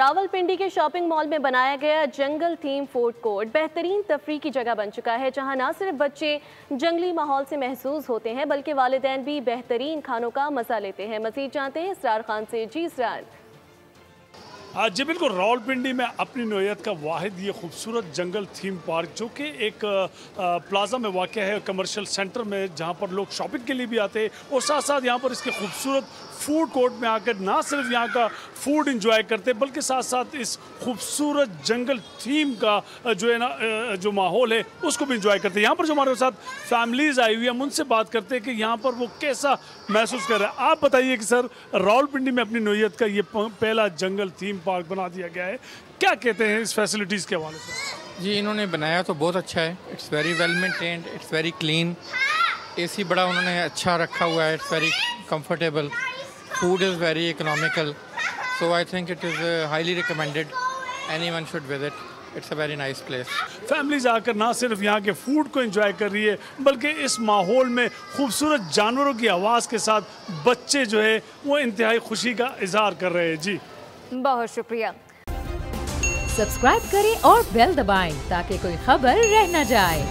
रावलपिंडी के shopping mall में बनाया गया जंगल थीम फूड कोर्ट बेहतरीन तफरीह की जगह बन चुका है, जहां न सिर्फ बच्चे जंगली माहौल से महसूस होते हैं बल्कि वालिदैन भी बेहतरीन खानों का मजा लेते हैं। मजीद जानते हैं इसरार खान से। जी इसरार। जी बिल्कुल, रावलपिंडी में अपनी नौयत का वाहिद ये खूबसूरत जंगल थीम पार्क जो कि एक प्लाजा में वाक़ है, कमर्शियल सेंटर में, जहाँ पर लोग शॉपिंग के लिए भी आते हैं और साथ साथ यहाँ पर इसके खूबसूरत फूड कोर्ट में आकर ना सिर्फ यहाँ का फूड इंजॉय करते हैं बल्कि साथ साथ इस खूबसूरत जंगल थीम का जो है ना जो माहौल है उसको भी इंजॉय करते हैं। यहाँ पर जो हमारे साथ फैमिलीज़ आई हुई है हम उनसे बात करते हैं कि यहाँ पर वो कैसा महसूस कर रहे हैं। आप बताइए कि सर, रावलपिंडी में अपनी नौयत का ये पहला जंगल थीम पार्क बना दिया गया है, क्या कहते हैं इस फैसिलिटीज़ के हवाले से? जी, इन्होंने बनाया तो बहुत अच्छा है। It's very well maintained, it's very clean. AC बड़ा उन्होंने अच्छा रखा हुआ है, it's very comfortable. Food is very economical, so I think it is highly recommended, anyone should visit. It's a very nice place. Families आकर ना सिर्फ यहाँ के फूड को एंजॉय कर रही है बल्कि इस माहौल में खूबसूरत जानवरों की आवाज़ के साथ बच्चे जो है वो इंतहाई खुशी का इजहार कर रहे हैं। जी बहुत शुक्रिया। सब्सक्राइब करें और बेल दबाएं ताकि कोई खबर रह न जाए।